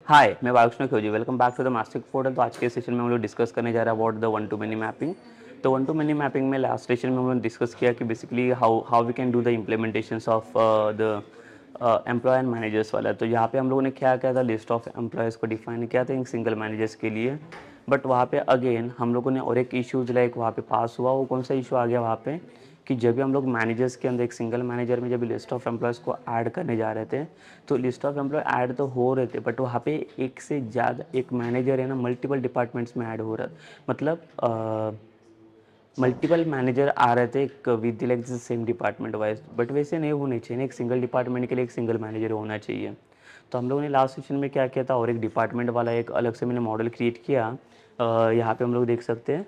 हाय, मैं Balakrishna Khilji. Welcome back to the master portal. तो आज के सेशन में हम लोग डिस्कस करने जा रहे हैं about the one to many mapping. तो वन टू मैनी मैपिंग में लास्ट सेशन में हम लोग डिस्कस किया कि basically how we can do the implementations of the employee and managers वाला। तो यहाँ पे हम लोगों ने क्या किया था, लिस्ट ऑफ एम्प्लॉयज़ को डिफाइन किया था इन सिंगल मैनेजर्स के लिए। बट वहाँ पे अगेन हम लोगों ने और एक इश्यूज लाइक वहाँ पे पास हुआ। वो कौन सा इशू आ गया वहाँ पे कि जब भी हम लोग मैनेजर्स के अंदर एक सिंगल मैनेजर में जब लिस्ट ऑफ एम्प्लॉयज़ को ऐड करने जा रहे थे, तो लिस्ट ऑफ एम्प्लॉय ऐड तो हो रहे थे बट वहाँ पे एक से ज़्यादा एक मैनेजर है ना मल्टीपल डिपार्टमेंट्स में ऐड हो रहा, मतलब मल्टीपल मैनेजर आ रहे थे एक with like same department wise. But वैसे नहीं होने चाहिए, एक सिंगल डिपार्टमेंट के लिए एक सिंगल मैनेजर होना चाहिए। तो हम लोगों ने लास्ट सेशन में क्या किया था, और एक डिपार्टमेंट वाला एक अलग से मैंने मॉडल क्रिएट किया। यहाँ पे हम लोग देख सकते हैं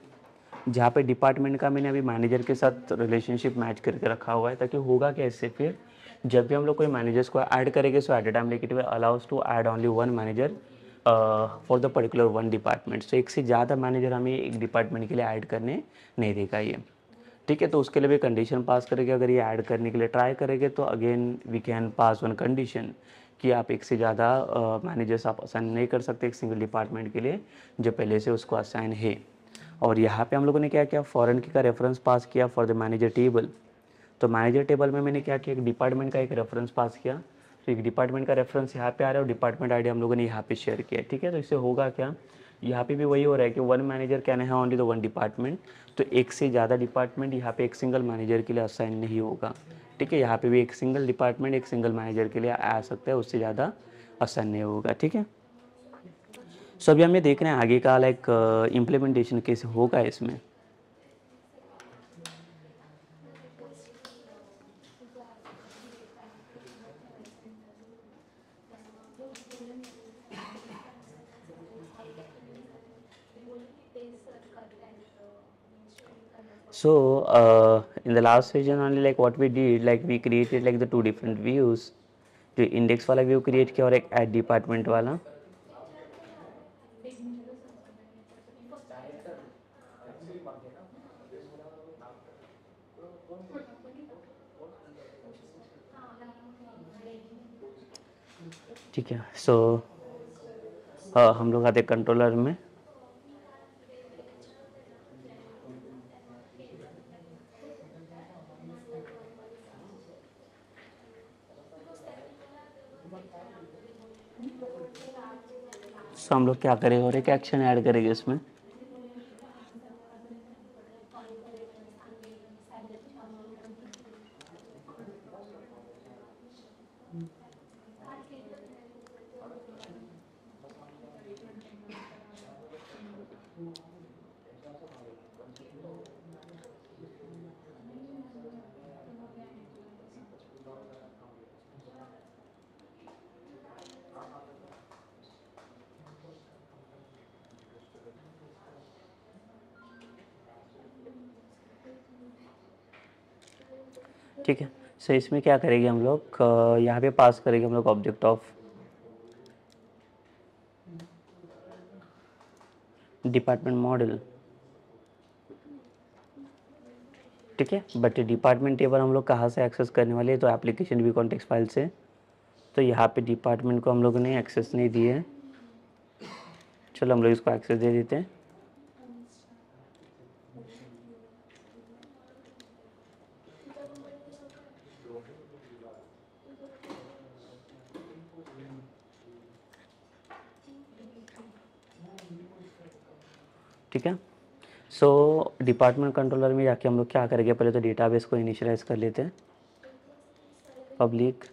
जहाँ पे डिपार्टमेंट का मैंने अभी मैनेजर के साथ रिलेशनशिप मैच करके रखा हुआ है, ताकि होगा कैसे फिर जब भी हम लोग कोई मैनेजर्स को ऐड करेंगे, so at a time like it will allows to add only one manager for the particular one department. So एक से ज़्यादा मैनेजर हमें एक डिपार्टमेंट के लिए ऐड करने नहीं देगा ये, ठीक है। तो उसके लिए भी कंडीशन पास करेंगे। अगर ये ऐड करने के लिए ट्राई करेंगे तो again we can pass one condition कि आप एक से ज़्यादा मैनेजर्स आप असाइन नहीं कर सकते एक सिंगल डिपार्टमेंट के लिए जो पहले से उसको असाइन है। और यहाँ पे हम लोगों ने क्या किया, फॉरेन की का रेफरेंस पास किया फॉर द मैनेजर टेबल। तो मैनेजर टेबल में मैंने क्या किया, एक डिपार्टमेंट का एक रेफरेंस पास किया। तो एक डिपार्टमेंट का रेफरेंस यहाँ पे आ रहा है और डिपार्टमेंट आईडी हम लोगों ने यहाँ पे शेयर किया, ठीक है। तो इससे होगा क्या, यहाँ पे भी वही हो रहा है कि वन मैनेजर कैन है ओनली द वन डिपार्टमेंट। तो एक से ज़्यादा डिपार्टमेंट यहाँ पे एक सिंगल मैनेजर के लिए असाइन नहीं होगा, ठीक है। यहाँ पे भी एक सिंगल डिपार्टमेंट एक सिंगल मैनेजर के लिए आ सकता है, उससे ज़्यादा असाइन नहीं होगा, ठीक है। सो अभी हमें देख रहे हैं आगे का लाइक इम्प्लीमेंटेशन कैसे होगा इसमें। So in the last session only like what we did, like we created like the two different views, जो इंडेक्स वाला व्यू क्रिएट किया और एक एड डिपार्टमेंट वाला। ठीक है। सो हम लोग आते कंट्रोलर में। सो हम लोग क्या करेंगे और एक एक्शन ऐड करेंगे इसमें। ठीक है। सो इसमें क्या करेंगे हम लोग, यहाँ पे पास करेंगे हम लोग ऑब्जेक्ट ऑफ डिपार्टमेंट मॉडल, ठीक है। बट डिपार्टमेंट टेबल हम लोग कहाँ से एक्सेस करने वाले हैं, तो एप्लीकेशन भी कॉन्टेक्स्ट फाइल से। तो यहाँ पे डिपार्टमेंट को हम लोगों ने एक्सेस नहीं दिए, चलो हम लोग इसको एक्सेस दे देते हैं। ठीक है। सो डिपार्टमेंट कंट्रोलर में जाके हम लोग क्या करेंगे, पहले तो डेटाबेस को इनिशियलाइज कर लेते हैं। Public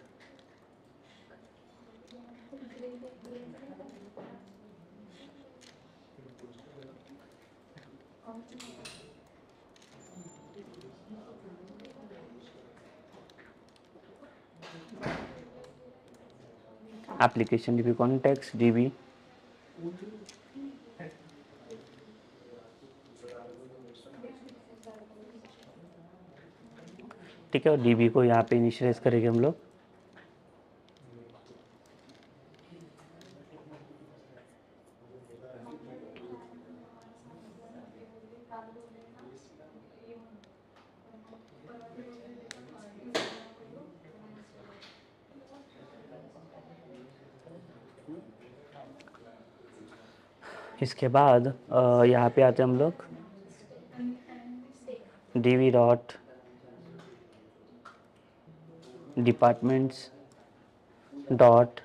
application dB context dB, ठीक है। और डीबी को यहाँ पे इनिशियलाइज करेंगे हम लोग। इसके बाद यहाँ पे आते हैं हम लोग dv dot departments dot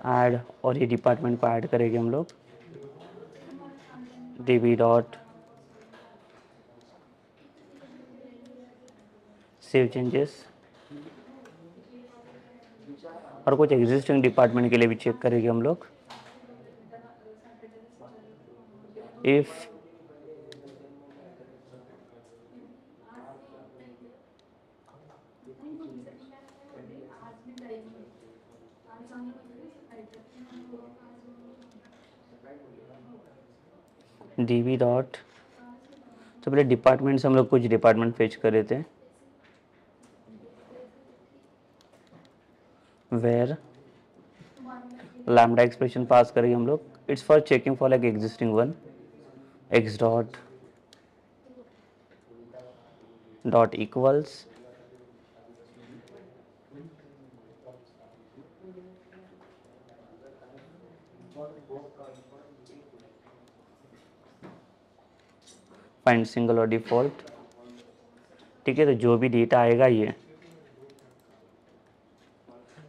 add, और ये डिपार्टमेंट को ऐड करेंगे हम लोग dv डॉट सेव चेंजेस, और कुछ एग्जिस्टिंग डिपार्टमेंट के लिए भी चेक करेंगे हम लोग। इफ dv डॉट, तो पहले डिपार्टमेंट से हम लोग कुछ डिपार्टमेंट फेच कर रहे थे, वेयर लैम्डा एक्सप्रेशन पास करेंगे हम लोग, it's for checking for like existing one, x dot equals find single और डिफॉल्ट। ठीक है, तो जो भी डेटा आएगा ये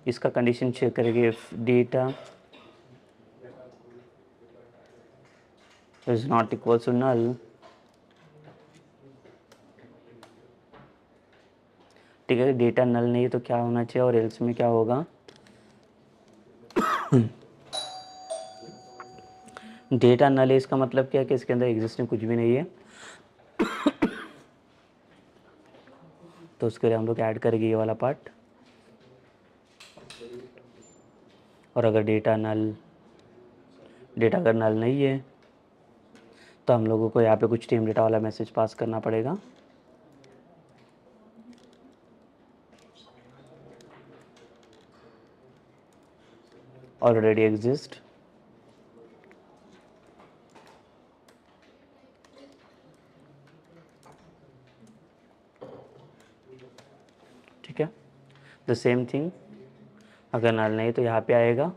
इसका कंडीशन चेक करेंगे, if data is not equal to null. ठीक है, डेटा नल नहीं है तो क्या होना चाहिए, और एल्स में क्या होगा, डेटा नल है इसका मतलब क्या है कि इसके अंदर एग्जिस्टिंग कुछ भी नहीं है, तो उसके लिए हम लोग ऐड करेंगे ये वाला पार्ट। और अगर डेटा अगर नल नहीं है तो हम लोगों को यहाँ पे कुछ टीम डेटा वाला मैसेज पास करना पड़ेगा। ऑलरेडी एग्जिस्ट, ठीक है। द सेम थिंग, अगर नल नहीं तो यहाँ पे आएगा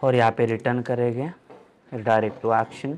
और यहाँ पे रिटर्न करेंगे direct to action.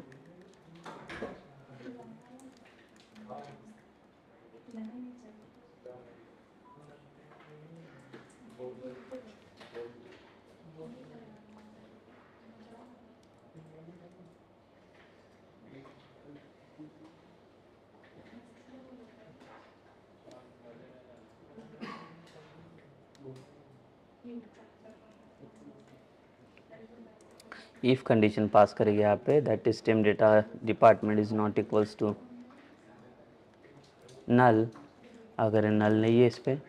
If condition pass करेंगे यहाँ पे, that is team data department is not equals to null. अगर नल नहीं है इस पे,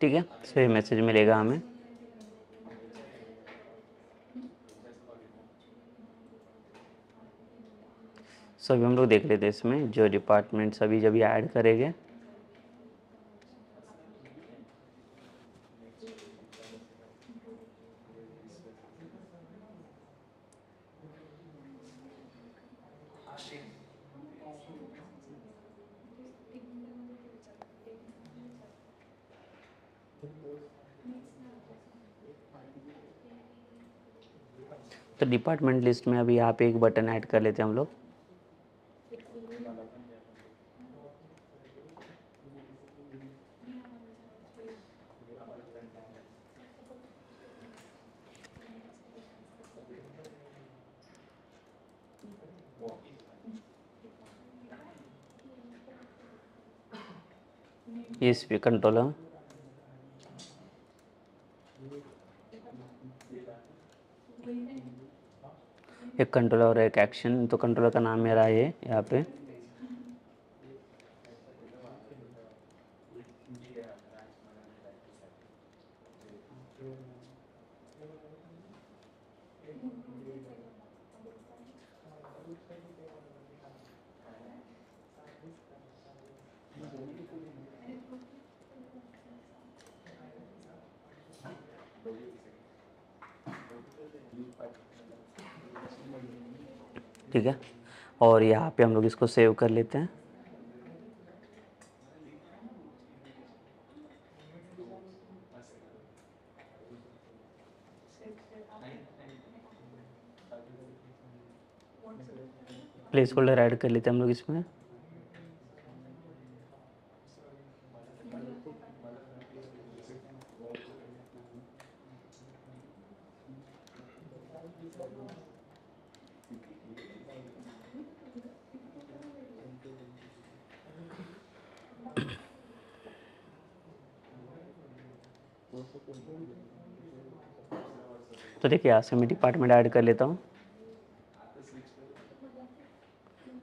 ठीक है, फिर मैसेज मिलेगा हमें। सो अभी हम लोग देख लेते हैं इसमें जो डिपार्टमेंट सभी जब ऐड करेंगे, तो डिपार्टमेंट लिस्ट में अभी यहाँ पे एक बटन ऐड कर लेते हैं हम लोग। इस पे कंट्रोलर, एक कंट्रोलर और एक एक्शन, तो कंट्रोलर का नाम मेरा है यहाँ पे, ठीक है, और यहाँ पे हम लोग इसको सेव कर लेते हैं। प्लेस होल्डर ऐड कर लेते हैं हम लोग इसमें। तो देखिए यहाँ से मैं डिपार्टमेंट ऐड कर लेता हूँ,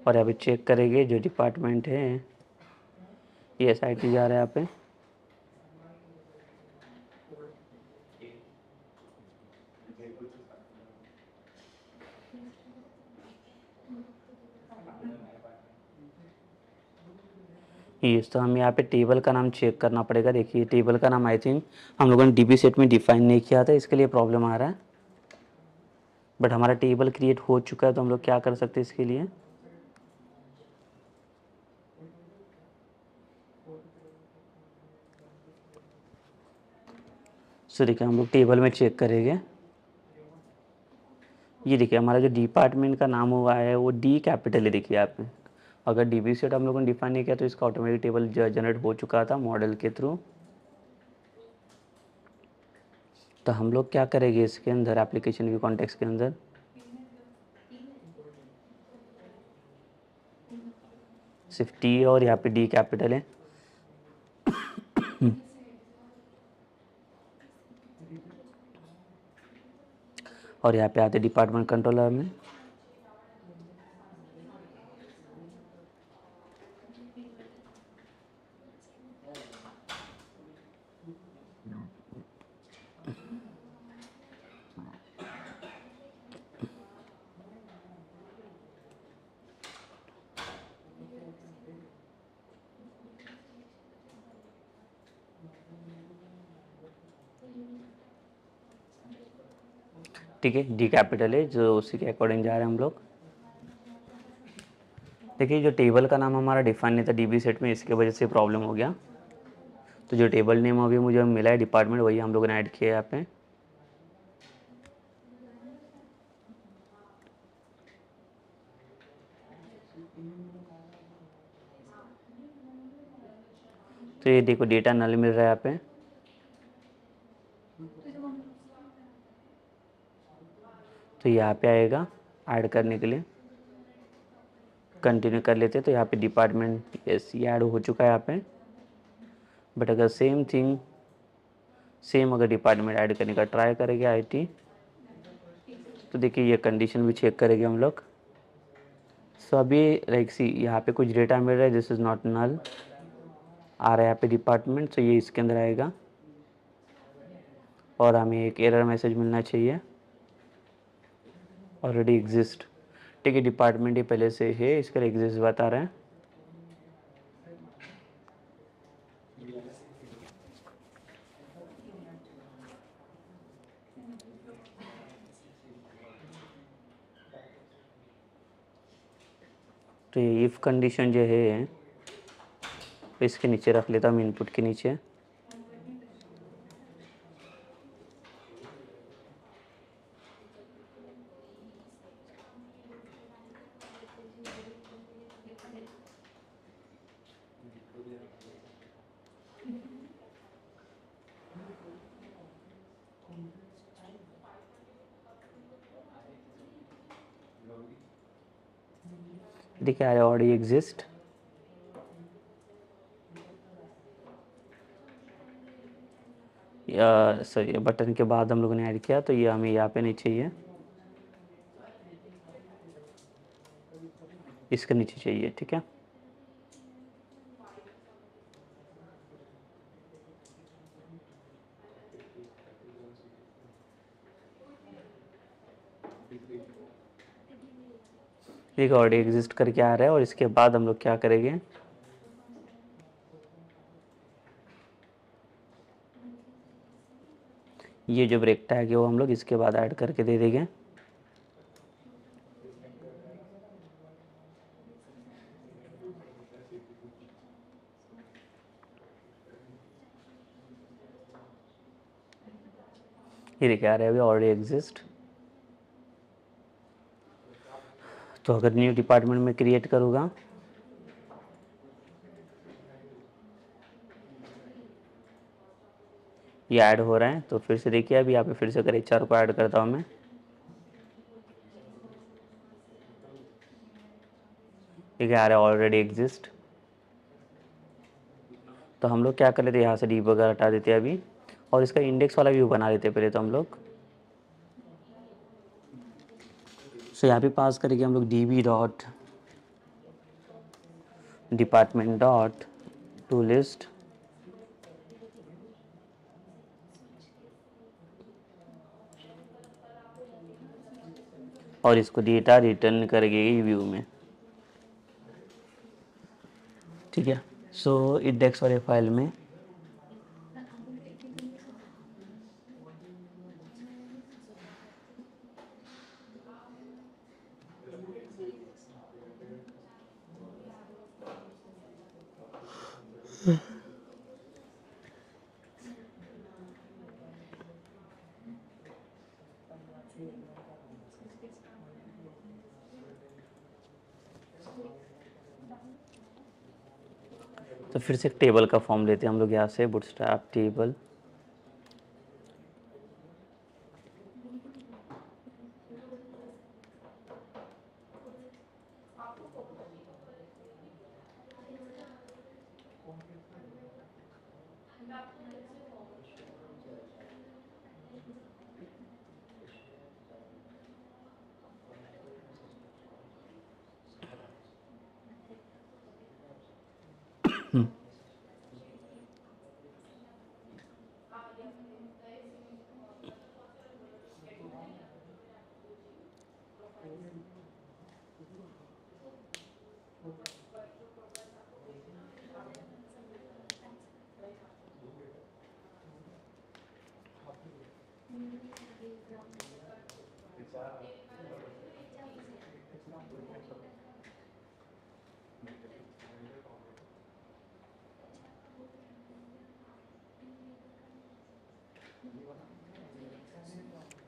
और अभी चेक करेंगे जो डिपार्टमेंट है ये SIT जा रहा है यहाँ पे। यस, तो हम यहाँ पे टेबल का नाम चेक करना पड़ेगा। देखिए टेबल का नाम आई थिंक हम लोगों ने DB सेट में डिफाइन नहीं किया था, इसके लिए प्रॉब्लम आ रहा है। बट हमारा टेबल क्रिएट हो चुका है, तो हम लोग क्या कर सकते हैं इसके लिए। सो देखिए हम लोग टेबल में चेक करेंगे। ये देखिए हमारा जो डिपार्टमेंट का नाम हुआ है वो D कैपिटल है। देखिए आप, अगर DB सेट हम लोगों ने डिफाइन नहीं किया तो इसका ऑटोमेटिक टेबल जनरेट हो चुका था मॉडल के थ्रू। तो हम लोग क्या करेंगे इसके अंदर, एप्लीकेशन व्यू कॉन्टेक्स्ट के अंदर, सिर्फ T और यहाँ पे D कैपिटल है। और यहाँ पे आते डिपार्टमेंट कंट्रोलर में। ठीक है, D कैपिटल है, जो उसी के अकॉर्डिंग जा रहे हैं हम लोग। देखिए जो टेबल का नाम हमारा डिफाइन नहीं था DB सेट में, इसके वजह से प्रॉब्लम हो गया। तो जो टेबल नेम अभी मुझे मिला है डिपार्टमेंट, वही हम लोगों ने ऐड किया है यहाँ पे। तो ये देखो डेटा नल मिल रहा है यहाँ पे। तो यहाँ पे आएगा ऐड करने के लिए, कंटिन्यू कर लेते। तो यहाँ पे डिपार्टमेंट यस ये ऐड हो चुका है यहाँ पे। बट अगर सेम थिंग सेम अगर डिपार्टमेंट ऐड करने का ट्राई करेंगे IT, तो देखिए ये कंडीशन भी चेक करेंगे हम लोग। सो अभी लाइक सी यहाँ पे कुछ डेटा मिल रहा है, दिस इज़ नॉट नल आ रहा है यहाँ पे डिपार्टमेंट, तो ये इसके अंदर आएगा और हमें एक एरर मैसेज मिलना चाहिए, ऑलरेडी एग्जिस्ट। ठीक है, डिपार्टमेंट ये पहले से है, इसका एग्जिस्ट बता रहा है। तो ये इफ़ कंडीशन जो है इसके नीचे रख लेता हूँ, इनपुट के नीचे। देखिए I already exist. Sorry, button के बाद हम लोगों ने ऐड किया, तो ये हमें यहाँ पे नहीं चाहिए, इसके नीचे चाहिए। ठीक है, ठीक है, ऑलरेडी एग्जिस्ट करके आ रहा है। और इसके बाद हम लोग क्या करेंगे, ये जो ब्रेक टैग है वो हम लोग इसके बाद ऐड करके दे देंगे। ये देखिए आ रहा है अभी ऑलरेडी एग्जिस्ट। तो अगर न्यू डिपार्टमेंट में क्रिएट करूँगा, ये ऐड हो रहा है। तो फिर से देखिए अभी यहाँ पे फिर से अगर HR को ऐड करता हूँ मैं, ठीक है आ रहा है ऑलरेडी एग्जिस्ट। तो हम लोग क्या कर लेते हैं, यहाँ से डीबगर हटा देते हैं अभी, और इसका इंडेक्स वाला व्यू बना लेते हैं पहले तो हम लोग। सो यहाँ पे पास करेंगे हम लोग db dot department dot to list, और इसको डेटा रिटर्न करेंगे व्यू में। ठीक है, सो इंडेक्स वाले फाइल में तो फिर से एक टेबल का फॉर्म लेते हैं हम लोग यहाँ से, बूटस्ट्रैप टेबल।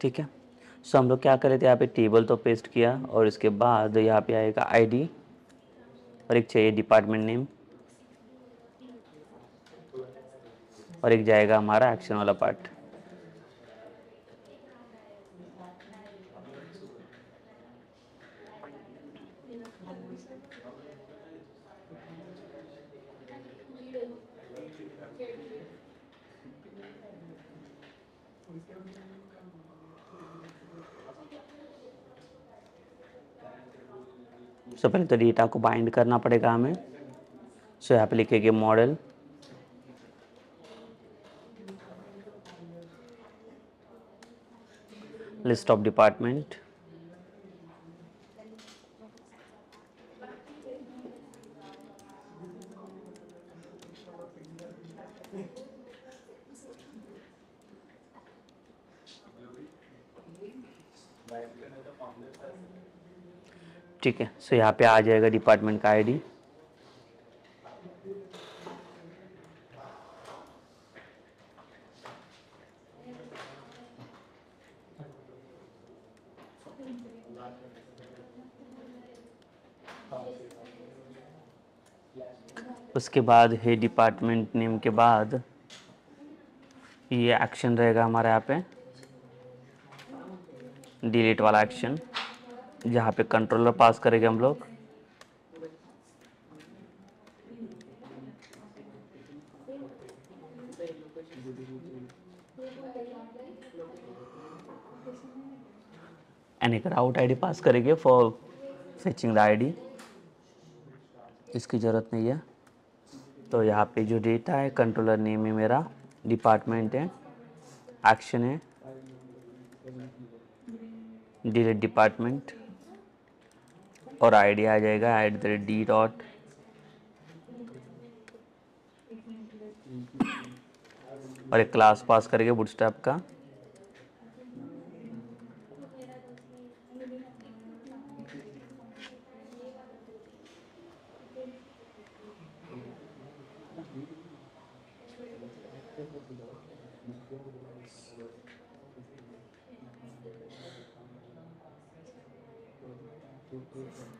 ठीक है, सो हम लोग क्या कर रहे थे, यहाँ पे टेबल तो पेस्ट किया, और इसके बाद यहाँ पे आएगा ID, और एक चाहिए डिपार्टमेंट नेम, और एक जाएगा हमारा एक्शन वाला पार्ट। सो पहले तो डेटा को बाइंड करना पड़ेगा हमें। सो यहाँ पे लिखेंगे मॉडल, लिस्ट ऑफ डिपार्टमेंट, ठीक है। सो यहाँ पे आ जाएगा डिपार्टमेंट का ID। उसके बाद है डिपार्टमेंट नेम के बाद ये एक्शन रहेगा हमारे यहाँ पे, डिलीट वाला एक्शन, जहाँ पे कंट्रोलर पास करेंगे हम लोग। एंड एक राउट ID पास करेंगे फॉर फेचिंग द ID, इसकी ज़रूरत नहीं है। तो यहाँ पे जो डेटा है, कंट्रोलर नेम है मेरा, डिपार्टमेंट है, एक्शन है, डिलीट डिपार्टमेंट और आईडी आ जाएगा @d डॉट और एक क्लास पास करेंगे बूटस्ट्रैप का।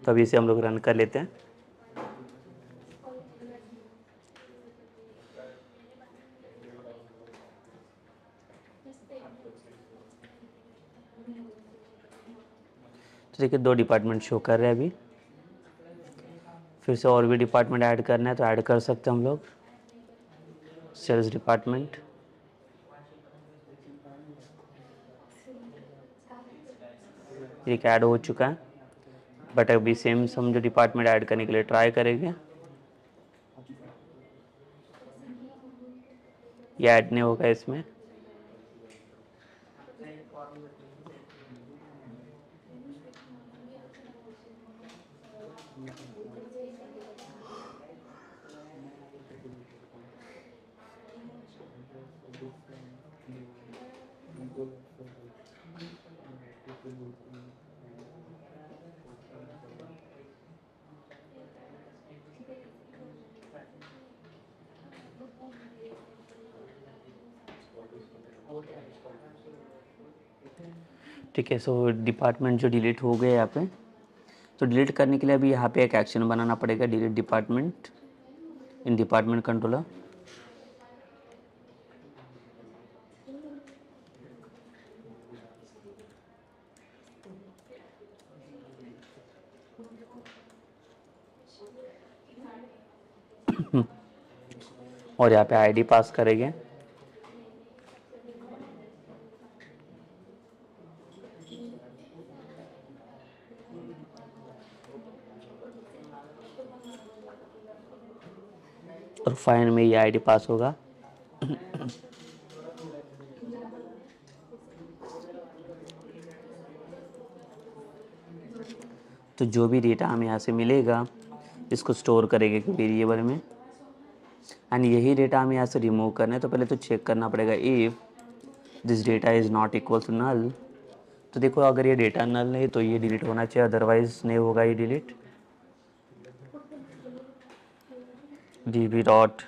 तो अभी इसे हम लोग रन कर लेते हैं। तो देखिए 2 डिपार्टमेंट शो कर रहे हैं अभी। फिर से और भी डिपार्टमेंट ऐड करना है तो ऐड कर सकते हैं हम लोग। सेल्स डिपार्टमेंट, एक ऐड हो चुका है, बट अभी सेम हम जो डिपार्टमेंट ऐड करने के लिए ट्राई करेंगे, ये ऐड नहीं होगा इसमें। ठीक है, सो डिपार्टमेंट जो डिलीट हो गए यहाँ पे, तो डिलीट करने के लिए अभी यहाँ पे एक एक्शन बनाना पड़ेगा, delete department in department controller. और यहाँ पे आईडी पास करेंगे। और फाइन में ये आईडी पास होगा। तो जो भी डेटा हमें यहाँ से मिलेगा इसको स्टोर करेंगे एक वेरिएबल में, एंड यही डेटा हमें यहाँ से रिमूव करना है। तो पहले तो चेक करना पड़ेगा if this data is not equal to null. तो देखो अगर ये डेटा नल है तो ये डिलीट होना चाहिए, अदरवाइज नहीं होगा ये delete. db dot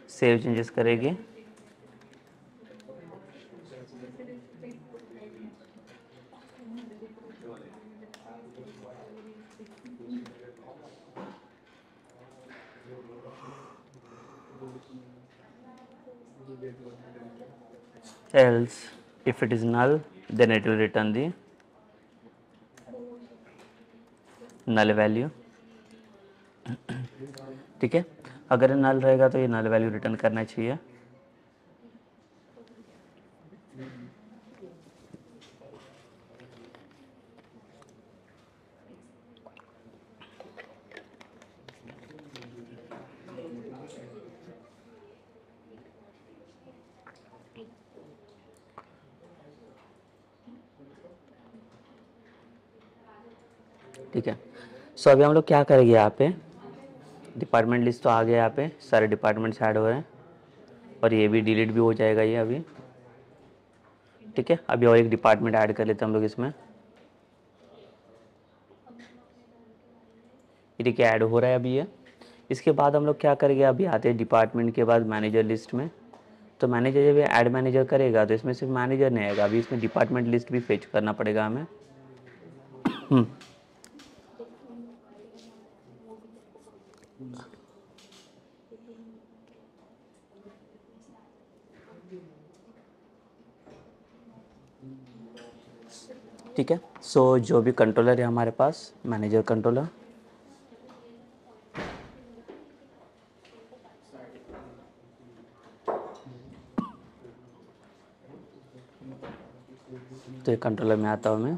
save changes करेंगे। else if it is null then it will return the null value। ठीक है, अगर नल रहेगा तो ये नल वैल्यू रिटर्न करना चाहिए। ठीक है, सो अभी हम लोग क्या करेंगे, यहाँ पे डिपार्टमेंट लिस्ट तो आ गया, यहाँ पे सारे डिपार्टमेंट्स ऐड हो रहे हैं और ये भी डिलीट भी हो जाएगा ये अभी। ठीक है, अभी और एक डिपार्टमेंट ऐड कर लेते हैं हम लोग इसमें। ये देखिए ऐड हो रहा है अभी ये। इसके बाद हम लोग क्या करेंगे, अभी आते हैं डिपार्टमेंट के बाद मैनेजर लिस्ट में। तो मैनेजर जब ऐड मैनेजर करेगा तो इसमें सिर्फ मैनेजर नहीं आएगा, अभी इसमें डिपार्टमेंट लिस्ट भी फेच करना पड़ेगा हमें। ठीक है, सो जो भी कंट्रोलर है हमारे पास, मैनेजर कंट्रोलर, तो ये कंट्रोलर में आता हूँ मैं।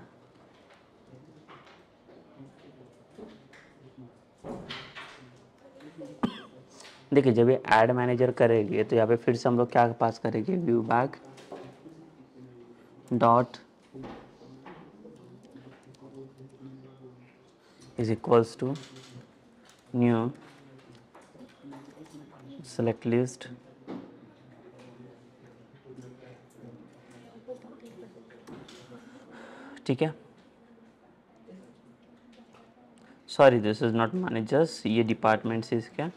देखिए जब ये ऐड मैनेजर करेंगे तो यहाँ पे फिर से हम लोग क्या पास करेंगे, view bag dot is equals to new select list, ठीक है। Sorry this is not managers, ये डिपार्टमेंट्स इसका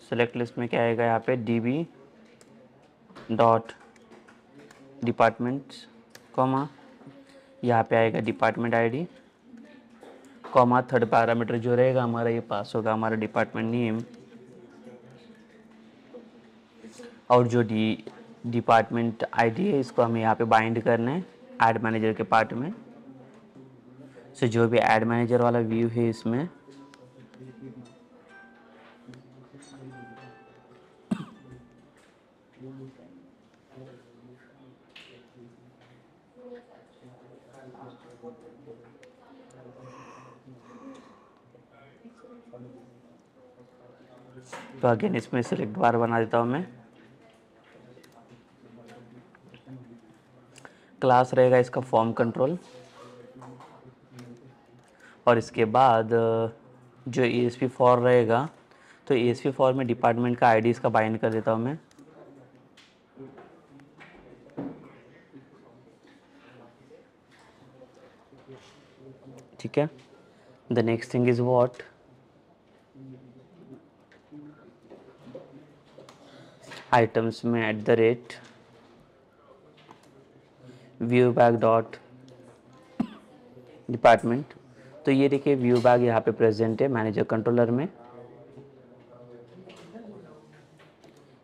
सेलेक्ट लिस्ट में क्या आएगा यहाँ पे, db डॉट डिपार्टमेंट्स कॉमा, यहाँ पे आएगा department ID comma, third parameter जो रहेगा हमारा ये पास होगा हमारा डिपार्टमेंट नेम, और जो डिपार्टमेंट आईडी है इसको हमें यहाँ पे बाइंड करना है ऐड मैनेजर के पार्ट में। सो जो भी ऐड मैनेजर वाला व्यू है इसमें तो अगेन इसमें सिलेक्ट बार बना देता हूँ मैं। क्लास रहेगा इसका फॉर्म कंट्रोल, और इसके बाद जो ESP4 रहेगा तो ESP4 में डिपार्टमेंट का आईडी इसका बाइंड कर देता हूँ मैं। ठीक है, the next thing is what, items में @ व्यू बैग डॉट डिपार्टमेंट। तो ये देखिए व्यू बैग यहाँ पे प्रेजेंट है मैनेजर कंट्रोलर में,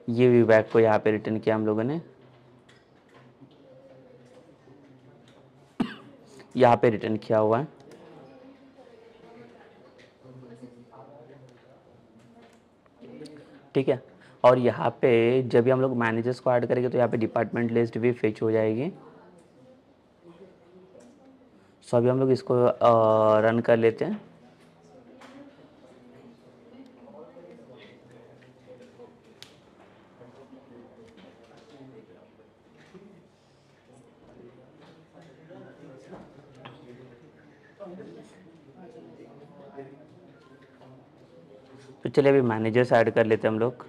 ये व्यू बैग को यहाँ पे रिटर्न किया हम लोगों ने, यहाँ पे रिटर्न किया हुआ है। ठीक है, और यहाँ पे जब भी हम लोग मैनेजर्स को ऐड करेंगे तो यहाँ पे डिपार्टमेंट लिस्ट भी फेच हो जाएगी। सो अभी हम लोग इसको रन कर लेते हैं। तो चलिए अभी मैनेजर्स ऐड कर लेते हैं हम लोग।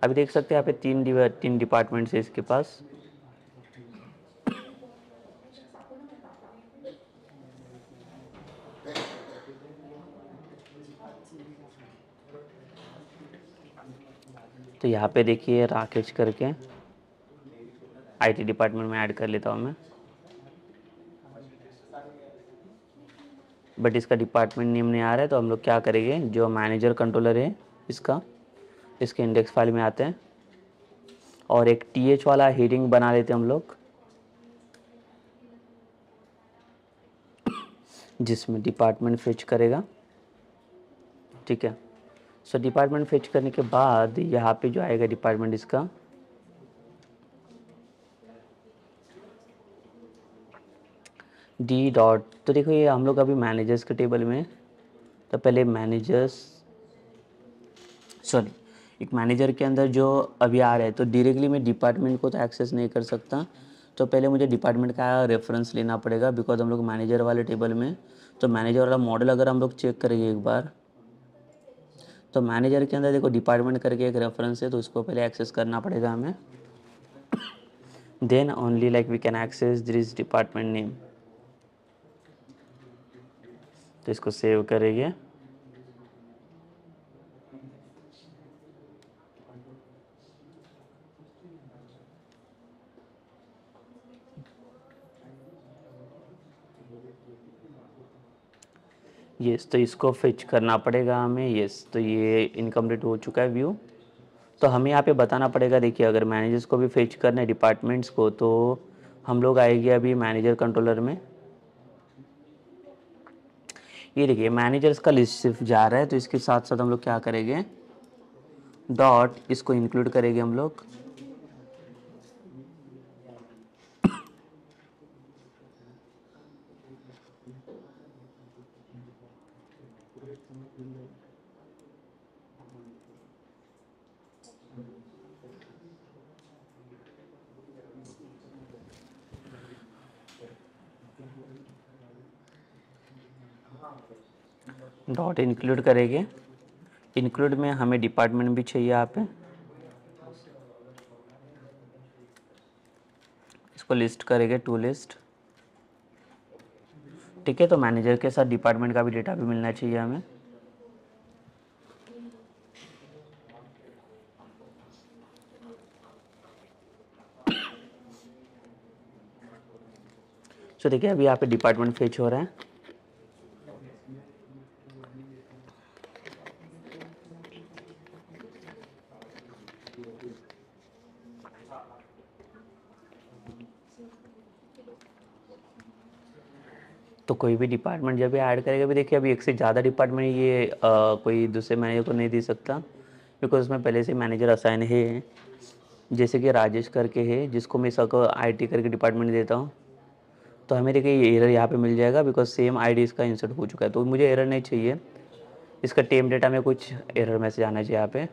अभी देख सकते हैं यहाँ पे तीन डिपार्टमेंट्स है इसके पास। तो यहाँ पे देखिए राकेश करके IT डिपार्टमेंट में ऐड कर लेता हूँ मैं, बट इसका डिपार्टमेंट नेम नहीं आ रहा है। तो हम लोग क्या करेंगे, जो मैनेजर कंट्रोलर है इसके इंडेक्स फाइल में आते हैं और एक TH वाला हेडिंग बना लेते हैं हम लोग, जिसमें डिपार्टमेंट फेच करेगा। ठीक है, सो डिपार्टमेंट फेच करने के बाद यहाँ पे जो आएगा डिपार्टमेंट इसका D डॉट, तो देखो ये हम लोग अभी मैनेजर्स के टेबल में, तो पहले एक मैनेजर के अंदर जो अभी आ रहा है तो डायरेक्टली मैं डिपार्टमेंट को तो एक्सेस नहीं कर सकता। तो पहले मुझे डिपार्टमेंट का रेफरेंस लेना पड़ेगा, बिकॉज हम लोग मैनेजर वाले टेबल में, तो मैनेजर वाला मॉडल अगर हम लोग चेक करेंगे एक बार, तो मैनेजर के अंदर देखो डिपार्टमेंट करके एक रेफरेंस है, तो उसको पहले एक्सेस करना पड़ेगा हमें। Then only like we can access this department name. तो इसको सेव करेंगे। यस, तो इसको फिच करना पड़ेगा हमें। यस, तो ये इनकम्प्लीट हो चुका है व्यू। तो हमें यहाँ पे बताना पड़ेगा, देखिए अगर मैनेजर्स को भी फेच करना है डिपार्टमेंट्स को, तो हम लोग आएंगे अभी मैनेजर कंट्रोलर में। ये देखिए मैनेजर्स का लिस्ट सिर्फ जा रहा है, तो इसके साथ साथ हम लोग क्या करेंगे, डॉट इसको इंक्लूड करेंगे हम लोग, डॉट इंक्लूड करेंगे, इंक्लूड में हमें डिपार्टमेंट भी चाहिए यहाँ पे, इसको लिस्ट करेंगे टू लिस्ट। ठीक है, तो मैनेजर के साथ डिपार्टमेंट का भी डेटा भी मिलना चाहिए हमें। तो देखिए अभी यहाँ पे डिपार्टमेंट फेच हो रहा है। तो कोई भी डिपार्टमेंट जब भी ऐड करेगा, भी देखिए अभी एक से ज़्यादा डिपार्टमेंट ये कोई दूसरे मैनेजर को नहीं दे सकता, बिकॉज उसमें पहले से मैनेजर असाइन है। जैसे कि राजेश करके है, जिसको मैं इसको आईटी करके डिपार्टमेंट देता हूँ, तो हमें देखिए ये एरर यहाँ पे मिल जाएगा, बिकॉज सेम आईडी इसका इंसर्ट हो चुका है। तो मुझे एरर नहीं चाहिए, इसका टेम डेटा में कुछ एरर मैसेज आना चाहिए यहाँ पे।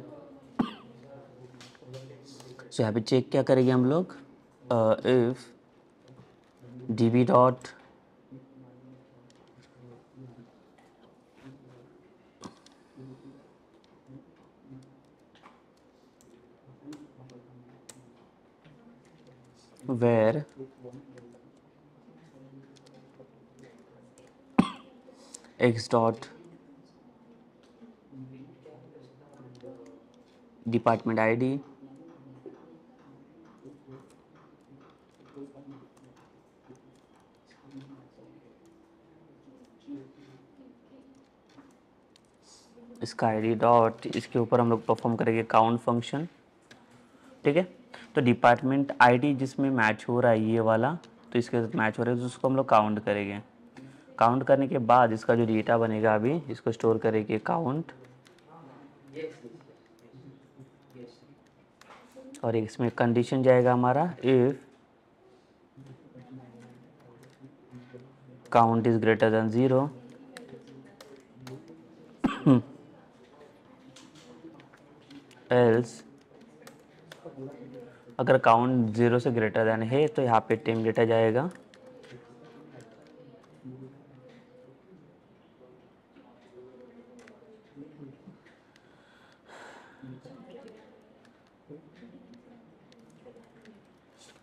सो यहाँ पे चेक क्या करेंगे हम लोग, if db dot where x dot department id इसका आईडी डॉट, इसके ऊपर हम लोग परफॉर्म करेंगे काउंट फंक्शन। ठीक है, तो डिपार्टमेंट आईडी जिसमें मैच हो रहा है ये वाला, तो इसके साथ मैच हो रहा है, तो उसको हम लोग काउंट करेंगे। काउंट करने के बाद इसका जो डेटा बनेगा अभी इसको स्टोर करेंगे काउंट, और इसमें कंडीशन जाएगा हमारा if count is greater than 0 else, अगर काउंट 0 से ग्रेटर देन है तो यहाँ पे टेम डेटा जाएगा।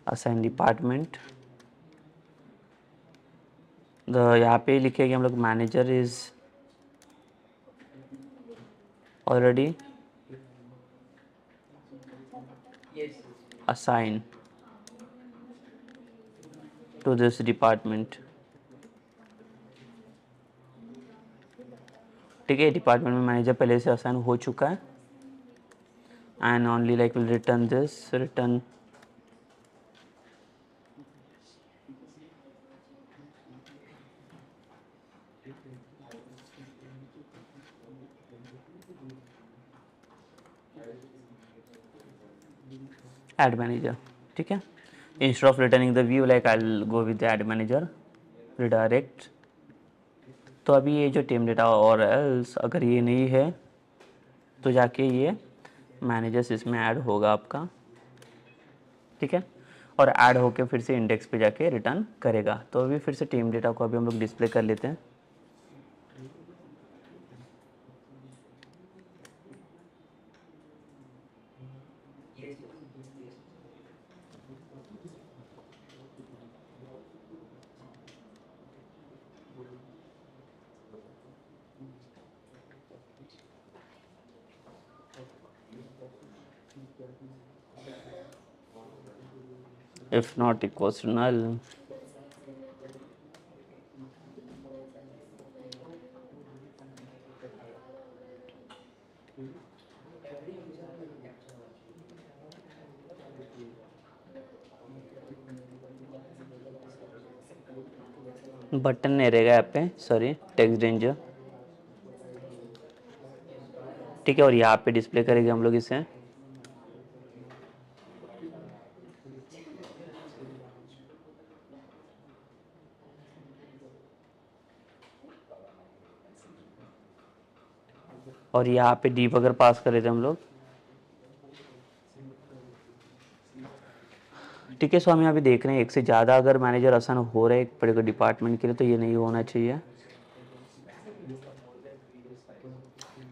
असाइन डिपार्टमेंट, यहाँ पे लिखेंगे हम लोग manager is already assign to this department. ठीक है, डिपार्टमेंट में मैनेजर पहले से असाइन हो चुका है, and only like will return this, return add manager. ठीक है, instead of returning the view like I will go with the add manager redirect. तो अभी ये जो टेम डेटा और एल्स अगर ये नहीं है तो जाके ये मैनेजर्स इसमें ऐड होगा आपका। ठीक है, और ऐड होके फिर से इंडेक्स पे जाके रिटर्न करेगा। तो अभी फिर से टेम डेटा को अभी हम लोग डिस्प्ले कर लेते हैं। if not equals to null, button नहीं रहेगा यहाँ पे, सॉरी टेक्स्ट रेंजर। ठीक है, और यहाँ पे डिस्प्ले करेंगे हम लोग इसे। और यहाँ पे डीप अगर पास करे थे हम लोग। ठीक है, सो हम यहाँ पे देख रहे हैं एक से ज़्यादा अगर मैनेजर आसान हो रहा है एक पर्टिकुलर डिपार्टमेंट के लिए, तो ये नहीं होना चाहिए।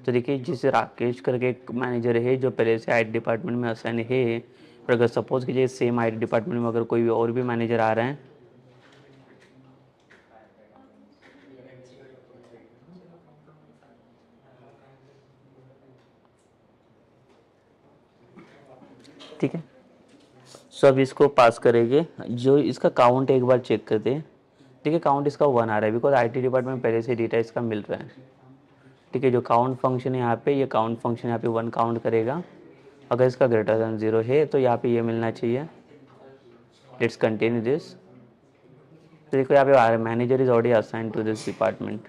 तो देखिए जिस राकेश करके एक मैनेजर है जो पहले से आईटी डिपार्टमेंट में असाइन है, पर अगर सपोज कीजिए सेम आईटी डिपार्टमेंट में अगर कोई और भी मैनेजर आ रहे हैं, ठीक है। सो अब इसको पास करेंगे, जो इसका काउंट एक बार चेक करते हैं। ठीक है, काउंट इसका 1 आ रहा है बिकॉज आईटी डिपार्टमेंट में पहले से डेटा इसका मिल रहा है। ठीक है, जो काउंट फंक्शन है यहाँ पे, ये काउंट फंक्शन यहाँ पे 1 काउंट करेगा। अगर इसका ग्रेटर देन 0 है तो यहाँ पे ये मिलना चाहिए। Let's continue this. तो देखो यहाँ पे आ रहा है manager is already assign to this department.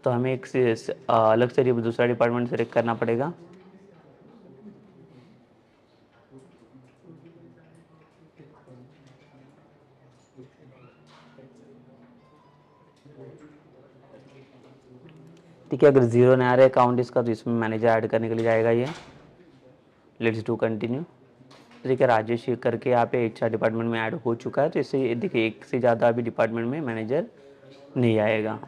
तो हमें एक से अलग से दूसरा डिपार्टमेंट सेलेक्ट करना पड़ेगा। ठीक है, अगर 0 नहीं आ रहा है काउंट इसका तो इसमें मैनेजर ऐड करने के लिए जाएगा ये। Let's do continue. तो देखिए राजेश करके यहाँ पे एचआर डिपार्टमेंट में ऐड हो चुका है, तो इससे देखिए एक से ज़्यादा अभी डिपार्टमेंट में मैनेजर नहीं आएगा।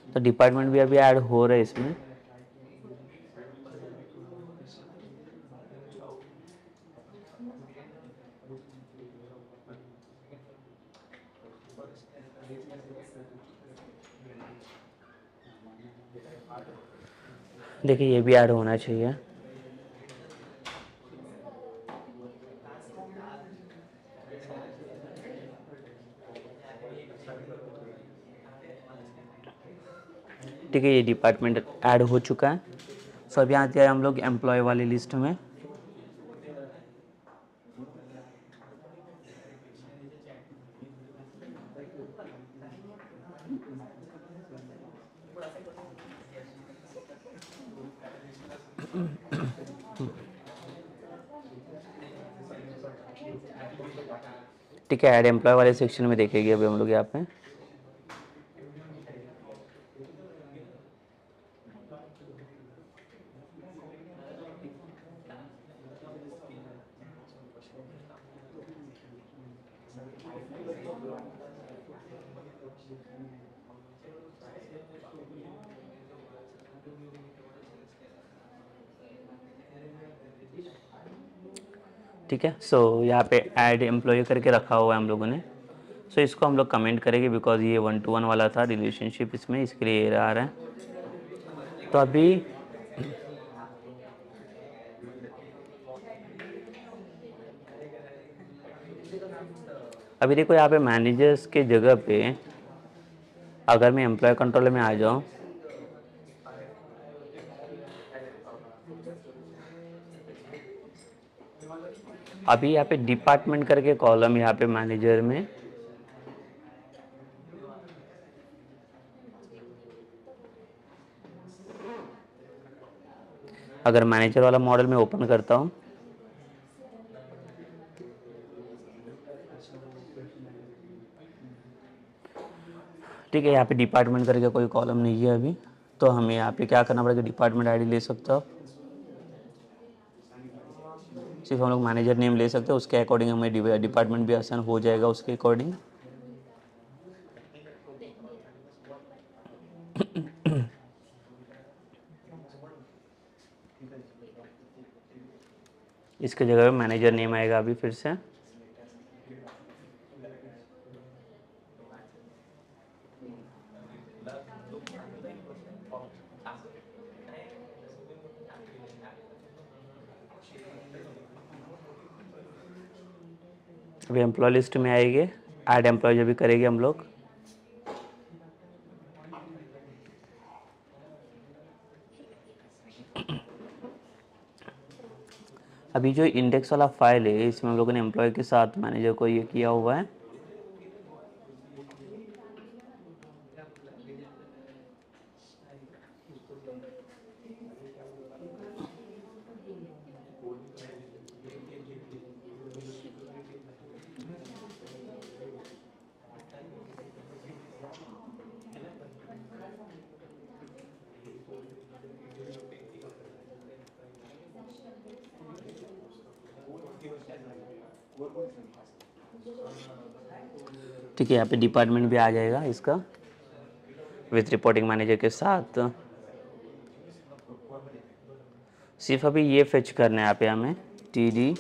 तो डिपार्टमेंट भी अभी ऐड हो रहा है इसमें। देखिए ये भी ऐड होना चाहिए। ठीक है, ये डिपार्टमेंट ऐड हो चुका है। सो अब यहाँ आते हैं हम लोग एम्प्लॉय वाली लिस्ट में। ठीक है, ऐड एम्प्लॉय वाले सेक्शन में देखेंगे अभी हम लोग यहाँ पे। ठीक है, सो यहाँ पे ऐड एम्प्लॉय करके रखा हुआ है हम लोगों ने। सो इसको हम लोग कमेंट करेंगे बिकॉज ये 1-to-1 वाला था रिलेशनशिप, इसमें इसके लिए एरर आ रहा है। तो अभी देखो यहाँ पे मैनेजर्स के जगह पे अगर मैं एम्प्लॉय कंट्रोलर में आ जाऊँ, अभी यहाँ पे डिपार्टमेंट करके कॉलम यहाँ पे मैनेजर में अगर मैनेजर वाला मॉडल में ओपन करता हूँ, ठीक है, यहाँ पे डिपार्टमेंट करके कोई कॉलम नहीं है अभी। तो हमें यहाँ पे क्या करना पड़ेगा, डिपार्टमेंट आईडी ले सकते हो, सिर्फ हम लोग मैनेजर नेम ले सकते हैं, उसके अकॉर्डिंग हमें डिपार्टमेंट भी आसान हो जाएगा उसके अकॉर्डिंग। इसके जगह पे मैनेजर नेम आएगा अभी फिर से। अभी एम्प्लॉय लिस्ट में आएंगे, ऐड एम्प्लॉय जब भी करेंगे हम लोग। अभी जो इंडेक्स वाला फाइल है इसमें हम लोगों ने एम्प्लॉय के साथ मैनेजर को ये किया हुआ है। ठीक है, यहाँ पे डिपार्टमेंट भी आ जाएगा इसका विथ रिपोर्टिंग मैनेजर के साथ। सिर्फ अभी ये फेच करना है यहाँ पे हमें TD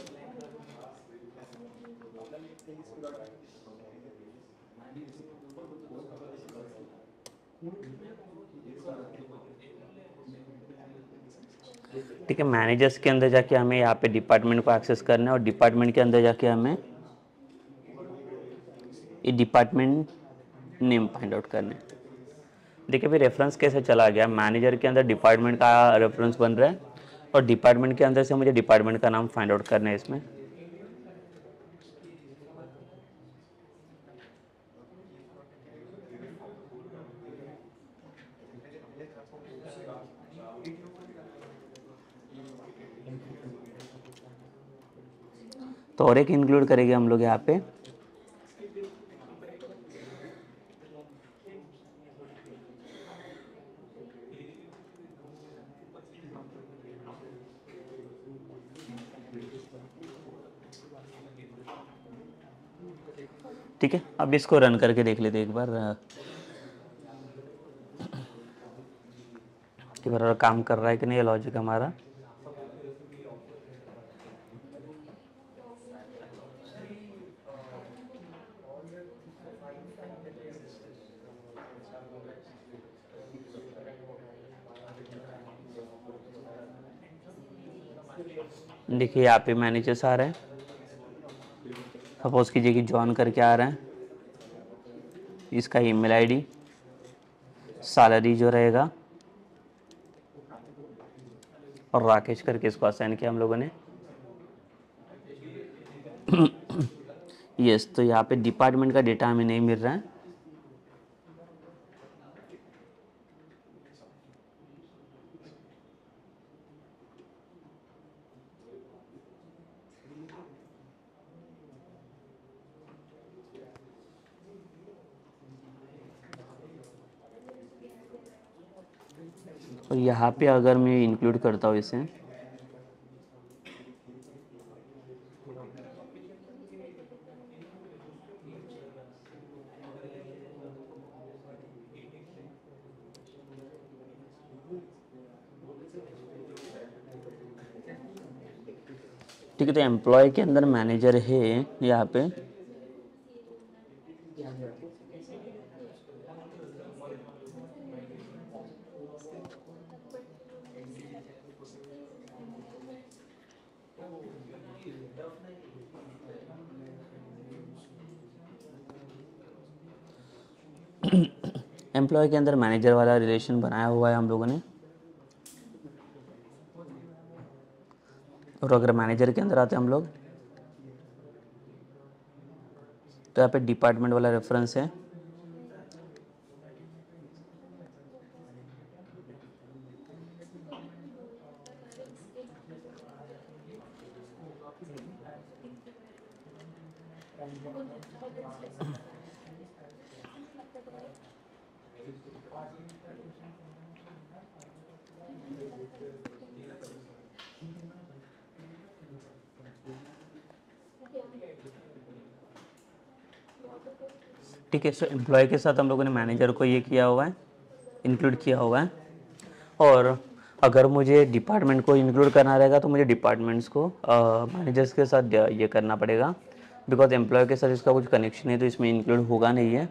ठीक है। मैनेजर्स के अंदर जाके हमें यहाँ पे डिपार्टमेंट को एक्सेस करना है और डिपार्टमेंट के अंदर जाके हमें ये डिपार्टमेंट नेम फाइंड आउट करना है। देखिए फिर रेफरेंस कैसे चला गया, मैनेजर के अंदर डिपार्टमेंट का रेफरेंस बन रहा है और डिपार्टमेंट के अंदर से मुझे डिपार्टमेंट का नाम फाइंड आउट करना है इसमें। तो और एक इंक्लूड करेंगे हम लोग यहाँ पे ठीक है। अब इसको रन करके देख लेते एक बार कि बराबर काम कर रहा है कि नहीं ये लॉजिक हमारा। देखिए यहाँ पे मैनेजर्स आ रहे हैं, सपोज कीजिए कि जॉन करके आ रहे हैं, इसका ईमेल आईडी, सैलरी जो रहेगा और राकेश करके इसको असाइन किया हम लोगों ने। यस, तो यहाँ पे डिपार्टमेंट का डेटा हमें नहीं मिल रहा है। और यहाँ पे अगर मैं इंक्लूड करता हूँ इसे, ठीक है। तो एम्प्लॉय के अंदर मैनेजर है यहाँ पे, एम्प्लॉय के अंदर मैनेजर वाला रिलेशन बनाया हुआ है हम लोगों ने। और अगर मैनेजर के अंदर आते हैं हम लोग तो यहाँ पे डिपार्टमेंट वाला रेफरेंस है। ठीक है, सो एम्प्लॉय के साथ हम लोगों ने मैनेजर को ये किया हुआ है, इंक्लूड किया हुआ है। और अगर मुझे डिपार्टमेंट को इंक्लूड करना रहेगा तो मुझे डिपार्टमेंट्स को मैनेजर्स के साथ ये करना पड़ेगा, बिकॉज एम्प्लॉय के साथ इसका कुछ कनेक्शन है तो इसमें इंक्लूड होगा नहीं है।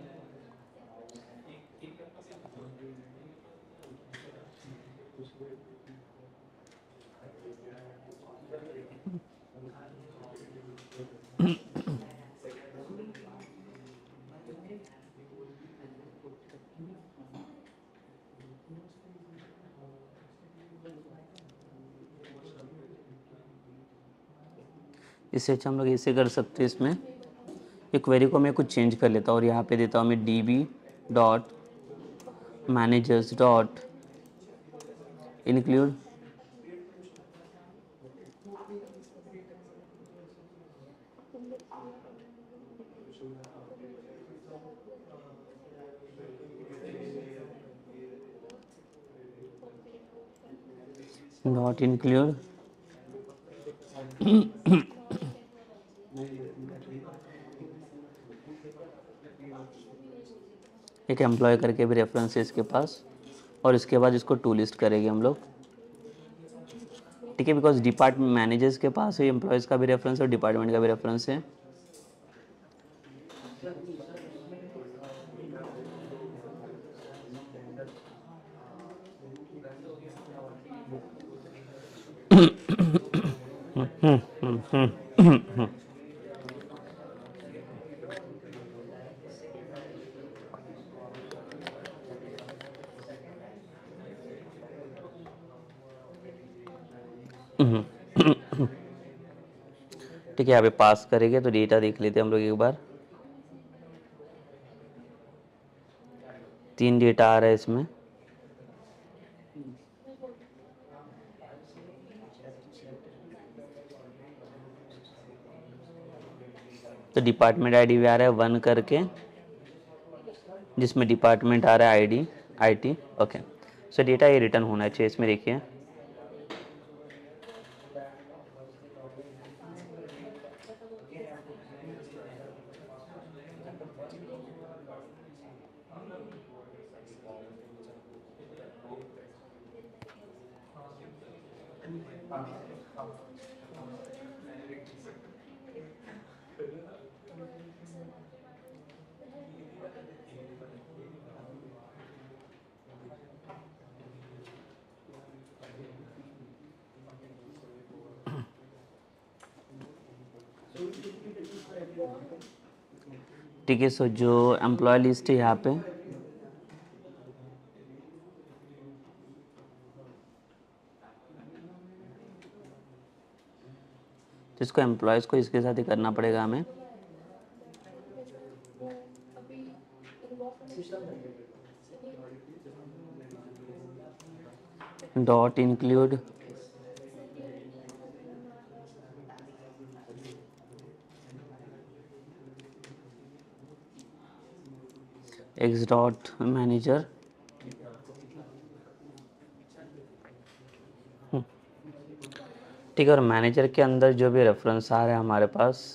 इससे अच्छा हम लोग ऐसे कर सकते हैं, इसमें ये क्वेरी को मैं कुछ चेंज कर लेता हूँ और यहाँ पे देता हूँ मैं db.managers.include not include एक एम्प्लॉय करके भी रेफरेंस है इसके पास, और इसके बाद इसको टू लिस्ट करेंगे हम लोग, ठीक है, बिकॉज डिपार्टमेंट मैनेजर्स के पास है एम्प्लॉयज़ का भी रेफरेंस और डिपार्टमेंट का भी रेफरेंस है। ठीक है, यहाँ पे पास करेंगे तो डेटा देख लेते हैं हम लोग एक बार। 3 डेटा आ रहा है इसमें। तो डिपार्टमेंट आईडी भी आ रहा है 1 करके, जिसमें डिपार्टमेंट आ रहा है ID IT. Okay, so data ये रिटर्न होना चाहिए इसमें, देखिए। ठीक है, सो जो एम्प्लॉय लिस्ट है यहाँ पे, तो इसको एम्प्लॉयज़ को इसके साथ ही करना पड़ेगा हमें। Dot include x dot manager, ठीक है, और मैनेजर के अंदर जो भी रेफरेंस आ रहा है हमारे पास,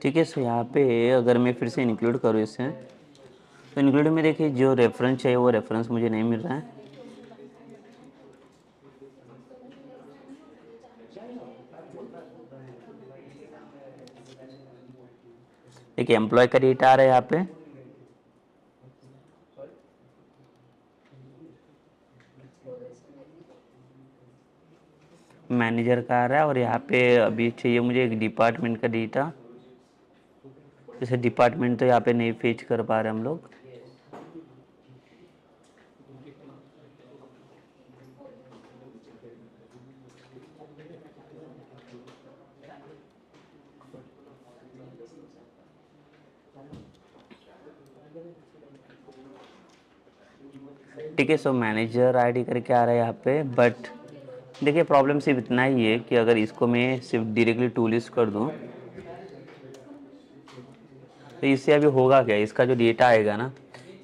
ठीक है। सो यहाँ पे अगर मैं फिर से इंक्लूड करूँ इसे, तो इंक्लूड में देखिए जो रेफरेंस चाहिए वो रेफरेंस मुझे नहीं मिल रहा है। एक एम्प्लॉय का डेटा आ रहा है यहाँ पे, मैनेजर का आ रहा है, और यहाँ पे अभी चाहिए मुझे एक डिपार्टमेंट का डेटा। जैसे डिपार्टमेंट तो यहाँ पे नहीं फेच कर पा रहे हम लोग। ठीक है, सो मैनेजर आईडी करके आ रहा है यहाँ पे, बट देखिए प्रॉब्लम सिर्फ इतना ही है कि अगर इसको मैं सिर्फ डायरेक्टली टू लिस्ट कर दूँ तो इससे अभी होगा क्या, इसका जो डेटा आएगा ना,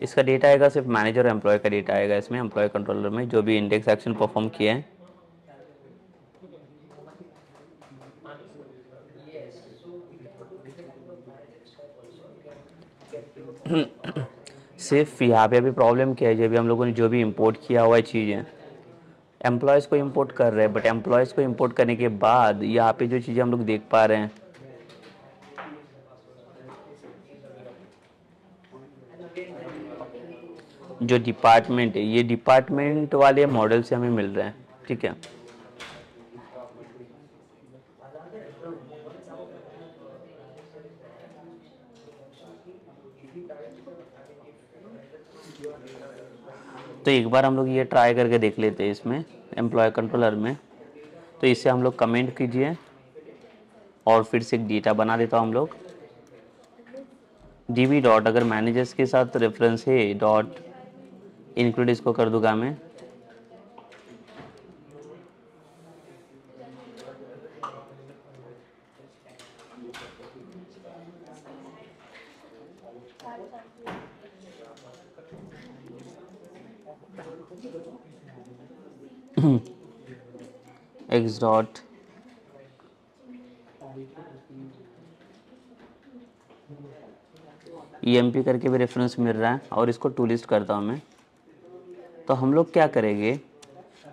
इसका डेटा आएगा सिर्फ मैनेजर और एम्प्लॉय का डेटा आएगा इसमें, एम्प्लॉय कंट्रोलर में जो भी इंडेक्स एक्शन परफॉर्म किया है। सिर्फ यहाँ पे अभी प्रॉब्लम क्या है, जब भी हम लोगों ने जो भी इंपोर्ट किया हुआ है चीज़ें, एम्प्लॉयज़ को इंपोर्ट कर रहे हैं, बट एम्प्लॉयज़ को इंपोर्ट करने के बाद यहाँ पे जो चीज़ें हम लोग देख पा रहे हैं, जो डिपार्टमेंट है, ये डिपार्टमेंट वाले मॉडल से हमें मिल रहे हैं, ठीक है। तो एक बार हम लोग ये ट्राई करके देख लेते हैं इसमें एम्प्लॉय कंट्रोलर में। तो इससे हम लोग कमेंट कीजिए और फिर से एक डेटा बना देता हूँ हम लोग। जी वी डॉट, अगर मैनेजर्स के साथ रेफरेंस है डॉट इंक्लूड इसको कर दूंगा मैं। एक्स डॉट EMP करके भी रेफरेंस मिल रहा है और इसको टू लिस्ट करता हूँ मैं। तो हम लोग क्या करेंगे,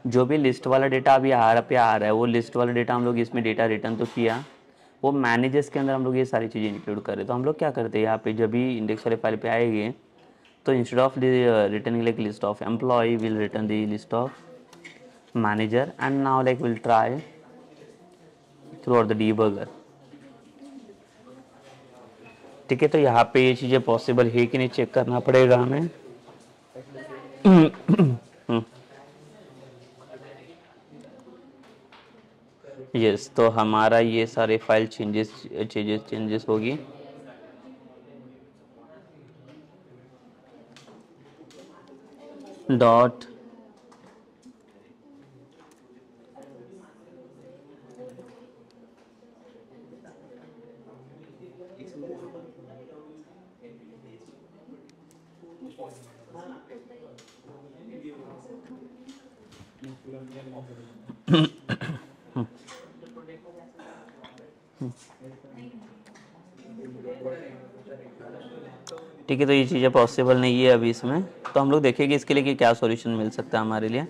जो भी लिस्ट वाला डेटा अभी आ रहा है वो लिस्ट वाला डेटा हम लोग इसमें डेटा रिटर्न तो किया, वो मैनेजर्स के अंदर हम लोग ये सारी चीज़ें इंक्लूड करें। तो हम लोग क्या करते हैं यहाँ पे जब भी इंडेक्स वाले फाइल पे आएंगे तो instead of returning like list of employee will return the list of manager and now like will try through out the debugger. ठीक है, तो यहाँ पे ये चीज़ें पॉसिबल है कि नहीं चेक करना पड़ेगा हमें। यस, तो हमारा ये सारे फाइल चेंजेस होगी। डॉट ठीक है, तो ये चीज़ें पॉसिबल नहीं है अभी इसमें, तो हम लोग देखेंगे इसके लिए कि क्या सॉल्यूशन मिल सकता है हमारे लिए।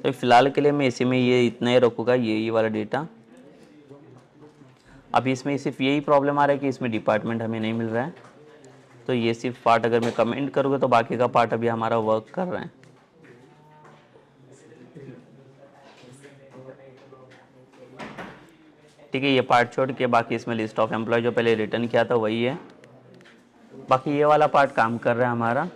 तो फिलहाल के लिए मैं इसी में ये इतना ही रखूँगा, ये वाला डेटा। अभी इसमें सिर्फ यही प्रॉब्लम आ रहा है कि इसमें डिपार्टमेंट हमें नहीं मिल रहा है, तो ये सिर्फ पार्ट अगर मैं कमेंट करूँगा तो बाकी का पार्ट अभी हमारा वर्क कर रहा है। ठीक है, ये पार्ट छोड़ के बाकी इसमें लिस्ट ऑफ एम्प्लॉय जो पहले रिटर्न किया था वही है, बाकी ये वाला पार्ट काम कर रहा है हमारा।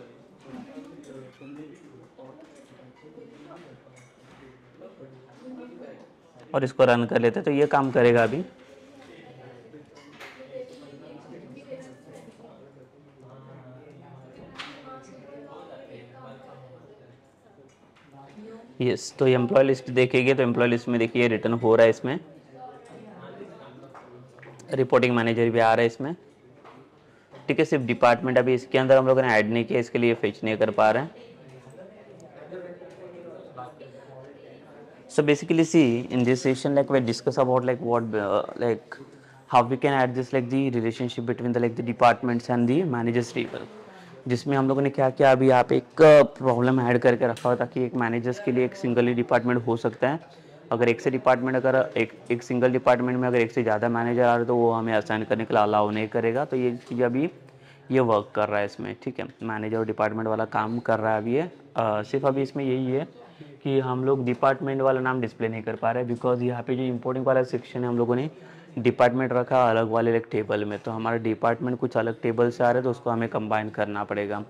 और इसको रन कर लेते तो ये काम करेगा अभी। यस, तो एम्प्लॉय लिस्ट देखेंगे तो एम्प्लॉय लिस्ट में देखिए रिटर्न हो रहा है, इसमें रिपोर्टिंग मैनेजर भी आ रहा है इसमें। ठीक है, सिर्फ डिपार्टमेंट अभी इसके अंदर हम लोगों ने ऐड नहीं किया, इसके लिए फेच नहीं कर पा रहे हैं। So basically, see, in this session, like we discuss about like what like how we can add this like the relationship between the departments and the managers table, जिसमें हम लोगों ने क्या किया, अभी यहाँ पे एक प्रॉब्लम ऐड करके रखा हुआ ताकि एक मैनेजर्स के लिए एक सिंगल ही डिपार्टमेंट हो सकता है। अगर एक से डिपार्टमेंट अगर एक सिंगल डिपार्टमेंट में अगर एक से ज़्यादा मैनेजर आ रहे तो वो हमें असाइन करने के लिए अलाउ नहीं करेगा। तो ये चीज़ अभी ये वर्क कर रहा है इसमें। ठीक है, मैनेजर और डिपार्टमेंट वाला काम कर रहा है अभी ये। सिर्फ अभी इसमें यही है कि हम लोग डिपार्टमेंट वाला नाम डिस्प्ले नहीं कर पा रहे बिकॉज यहाँ पे जो इंपोर्टिंग वाला सेक्शन है हम लोगों ने डिपार्टमेंट रखा अलग वाले एक टेबल में, तो हमारा डिपार्टमेंट कुछ अलग टेबल से आ रहा है तो उसको हमें कंबाइन करना पड़ेगा।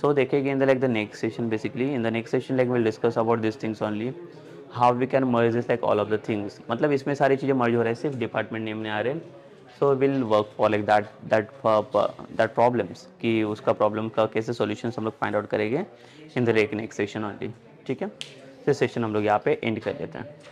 सो देखेंगे in the like the next session, basically in the next session like will discuss about this things only, how we can merge this like all of the things. मतलब इसमें सारी चीज़ें मर्ज हो रहे हैं, सिर्फ डिपार्टमेंट नेम नहीं आ रहे। So will work for like that problems, कि उसका प्रॉब्लम का कैसे सॉल्यूशंस हम लोग फाइंड आउट करेंगे इन द नेक्स्ट सेशन ओनली। ठीक है, तो सेशन हम लोग यहाँ पे एंड कर देते हैं।